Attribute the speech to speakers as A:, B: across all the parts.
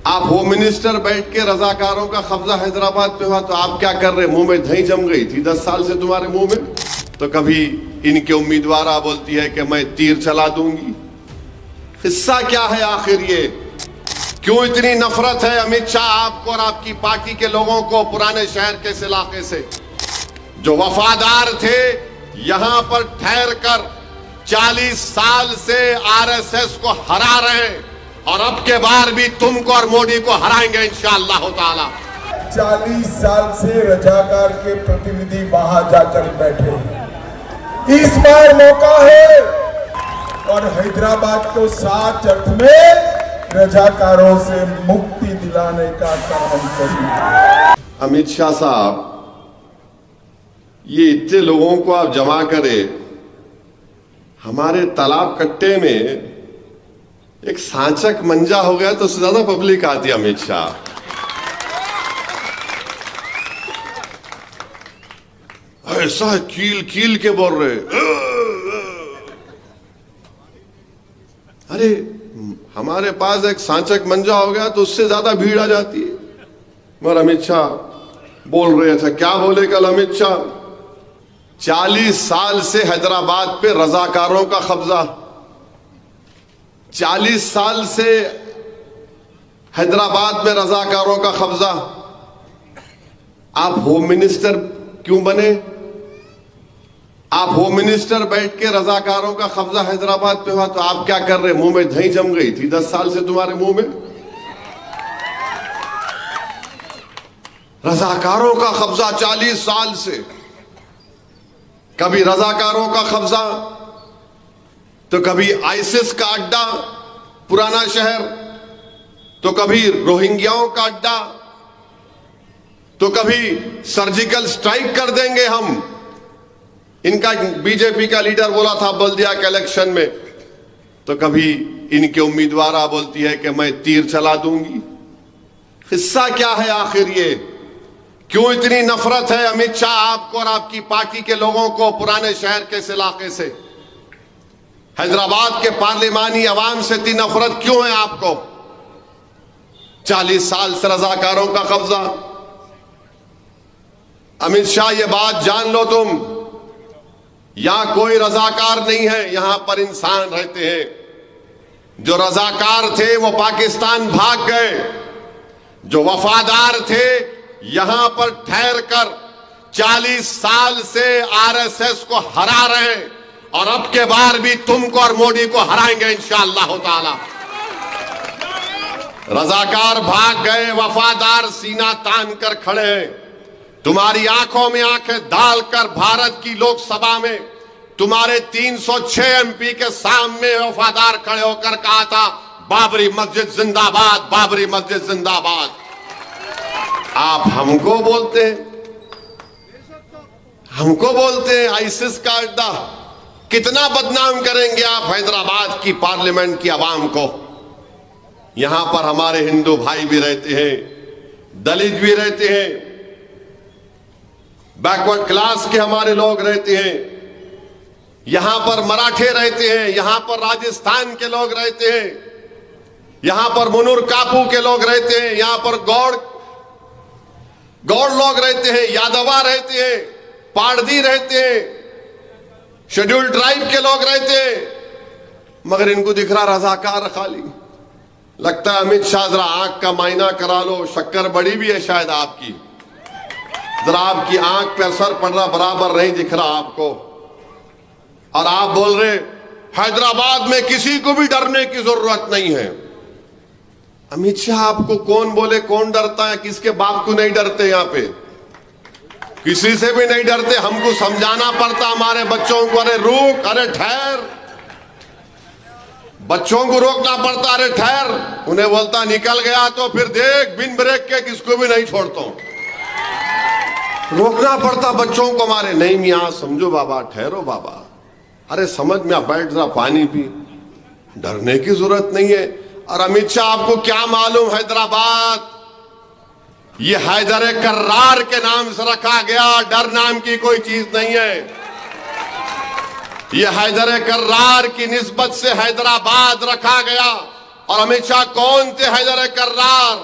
A: आप home minister बैठ के रजाकारों का कब्जा हैदराबाद पे हुआ तो आप क्या कर रहे? मुंह में दही जम गई थी 10 साल से तुम्हारे मुंह में। तो कभी इनके उम्मीदवार बोलती है कि मैं तीर चला दूंगी। हिस्सा क्या है आखिर? ये क्यों इतनी नफरत है अमित शाह आपको और आपकी पार्टी के लोगों को पुराने शहर के इस इलाके से? जो वफादार थे, यहां पर ठहर कर 40 साल से आरएसएस को हरा रहे हैं और अब के बार भी तुमको और मोदी को हराएंगे इंशाअल्लाह ताला।
B: 40 साल से रजाकार के प्रतिनिधि वहां जाकर बैठे हैं। इस बार मौका है और हैदराबाद को सात अर्थ में रजाकारों से मुक्ति दिलाने का काम करिए।
A: अमित शाह साहब, ये इतने लोगों को आप जमा करें, हमारे तालाब कट्टे में एक सांचक मंजा हो गया तो उससे ज्यादा पब्लिक आती है अमित शाह। ऐसा कील कील के बोल रहे, अरे हमारे पास एक सांचक मंजा हो गया तो उससे ज्यादा भीड़ आ जाती है। मगर अमित शाह बोल रहे थे, क्या बोले कल अमित शाह? 40 साल से हैदराबाद पे रजाकारों का कब्जा, 40 साल से हैदराबाद में रजाकारों का कब्जा। आप होम मिनिस्टर क्यों बने? आप होम मिनिस्टर बैठ के रजाकारों का कब्जा हैदराबाद पे हुआ तो आप क्या कर रहे? मुंह में दही जम गई थी 10 साल से तुम्हारे मुंह में। रजाकारों का कब्जा 40 साल से, कभी रजाकारों का कब्जा तो कभी आईसिस का अड्डा पुराना शहर, तो कभी रोहिंग्याओं का अड्डा, तो कभी सर्जिकल स्ट्राइक कर देंगे हम। इनका बीजेपी का लीडर बोला था बल्दिया के इलेक्शन में, तो कभी इनके उम्मीदवार बोलती है कि मैं तीर चला दूंगी। हिस्सा क्या है आखिर? ये क्यों इतनी नफरत है अमित शाह आपको और आपकी पार्टी के लोगों को पुराने शहर के इस इलाके से? हैदराबाद के पार्लिमानी अवाम से इतनी नफरत क्यों है आपको? 40 साल से रजाकारों का कब्जा। अमित शाह, ये बात जान लो तुम, यहां कोई रजाकार नहीं है, यहां पर इंसान रहते हैं। जो रजाकार थे वो पाकिस्तान भाग गए, जो वफादार थे यहां पर ठहर कर 40 साल से आरएसएस को हरा रहे हैं और अब के बार भी तुमको और मोदी को हराएंगे इंशाअल्लाह ताला। रजाकार भाग गए, वफादार सीना तान कर खड़े हैं। तुम्हारी आंखों में आंखें डालकर भारत की लोकसभा में तुम्हारे 306 एमपी के सामने वफादार खड़े होकर कहा था, बाबरी मस्जिद जिंदाबाद, बाबरी मस्जिद जिंदाबाद। आप हमको बोलते हैं आईसिस का अड्डा। कितना बदनाम करेंगे आप हैदराबाद की पार्लियामेंट की आवाम को? यहां पर हमारे हिंदू भाई भी रहते हैं, दलित भी रहते हैं, बैकवर्ड क्लास के हमारे लोग रहते हैं, यहां पर मराठे रहते हैं, यहां पर राजस्थान के लोग रहते हैं, यहां पर मुनूर कापू के लोग रहते हैं, यहां पर गौड़ लोग रहते हैं, यादवा रहते हैं, पारधी रहते हैं, शेड्यूल्ड ट्राइब के लोग रहते हैं। मगर इनको दिख रहा रजाकार खाली। लगता है अमित शाह जरा आंख का मायना करा लो, शक्कर बड़ी भी है शायद आपकी, जरा आपकी आंख पे असर पड़ रहा, बराबर नहीं दिख रहा आपको। और आप बोल रहे हैदराबाद में किसी को भी डरने की जरूरत नहीं है। अमित शाह, आपको कौन बोले कौन डरता है? किसके बाप को नहीं डरते? यहां पे किसी से भी नहीं डरते। हमको समझाना पड़ता हमारे बच्चों को, अरे रुक, अरे ठहर। बच्चों को रोकना पड़ता, अरे ठहर। उन्हें बोलता निकल गया तो फिर देख बिन ब्रेक के किसको भी नहीं छोड़ता हूं। रोकना पड़ता बच्चों को हमारे। नहीं मियां, समझो बाबा, ठहरो बाबा, अरे समझ में बैठ जा, पानी पी, डरने की जरूरत नहीं है। और अमित शाह, आपको क्या मालूम हैदराबाद ये हैदर कर्रार के नाम से रखा गया, डर नाम की कोई चीज नहीं है। ये हैदर कर्रार की निस्बत से हैदराबाद रखा गया और अमित शाह कौन थे हैदर कर्रार?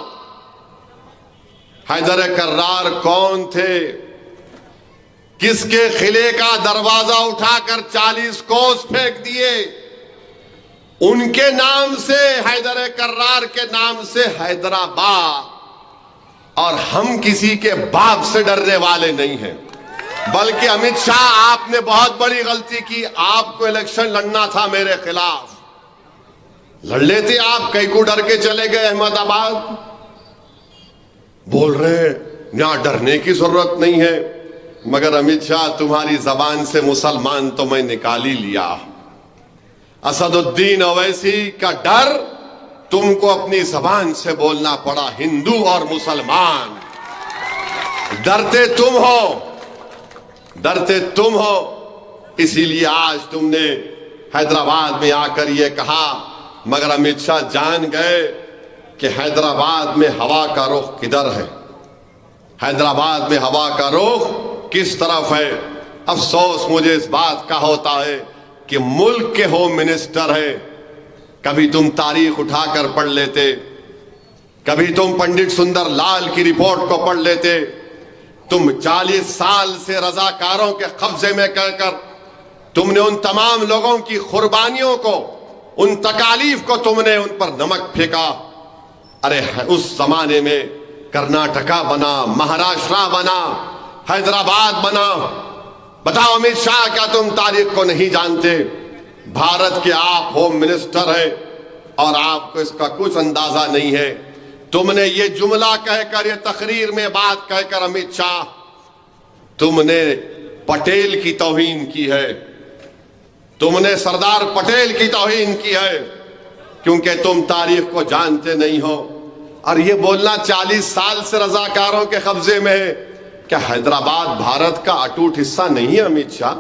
A: हैदर कर्रार कौन थे? किसके किले का दरवाजा उठाकर 40 कोस फेंक दिए? उनके नाम से, हैदर कर्रार के नाम से हैदराबाद। और हम किसी के बाप से डरने वाले नहीं हैं। बल्कि अमित शाह, आपने बहुत बड़ी गलती की। आपको इलेक्शन लड़ना था मेरे खिलाफ, लड़ लेते आप। कई को डर के चले गए अहमदाबाद। बोल रहे यहां डरने की जरूरत नहीं है। मगर अमित शाह, तुम्हारी जबान से मुसलमान तो मैं निकाल ही लिया। असदुद्दीन ओवैसी का डर तुमको अपनी जबान से बोलना पड़ा, हिंदू और मुसलमान। डरते तुम हो, डरते तुम हो। इसीलिए आज तुमने हैदराबाद में आकर यह कहा। मगर अमित शाह जान गए कि हैदराबाद में हवा का रुख किधर है, हैदराबाद में हवा का रुख किस तरफ है। अफसोस मुझे इस बात का होता है कि मुल्क के होम मिनिस्टर है। कभी तुम तारीख उठाकर पढ़ लेते, कभी तुम पंडित सुंदर लाल की रिपोर्ट को पढ़ लेते। तुम 40 साल से रजाकारों के कब्जे में कहकर तुमने उन तमाम लोगों की कुर्बानियों को, उन तकालीफ को तुमने उन पर नमक फेंका। अरे उस जमाने में कर्नाटका बना, महाराष्ट्र बना, हैदराबाद बना। बताओ अमित शाह, क्या तुम तारीख को नहीं जानते? भारत के आप होम मिनिस्टर हैं और आपको इसका कुछ अंदाजा नहीं है। तुमने ये जुमला कहकर, ये तकरीर में बात कहकर अमित शाह, तुमने पटेल की तौहीन की है, तुमने सरदार पटेल की तौहीन की है, क्योंकि तुम तारीख को जानते नहीं हो। और ये बोलना 40 साल से रजाकारों के कब्जे में है। क्या हैदराबाद भारत का अटूट हिस्सा नहीं है अमित शाह?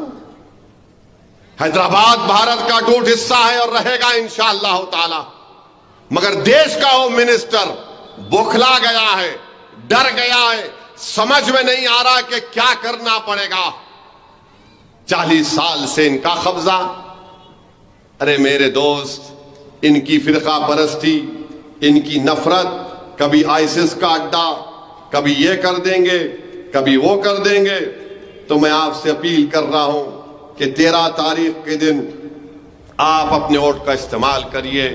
A: हैदराबाद भारत का अटूट हिस्सा है और रहेगा इंशाअल्लाह ताला। मगर देश का होम मिनिस्टर बौखला गया है, डर गया है, समझ में नहीं आ रहा कि क्या करना पड़ेगा। 40 साल से इनका कब्जा। अरे मेरे दोस्त, इनकी फिरका परस्ती, इनकी नफरत, कभी आईसिस का अड्डा, कभी ये कर देंगे, कभी वो कर देंगे। तो मैं आपसे अपील कर रहा हूं कि 13 तारीख के दिन आप अपने वोट का इस्तेमाल करिए।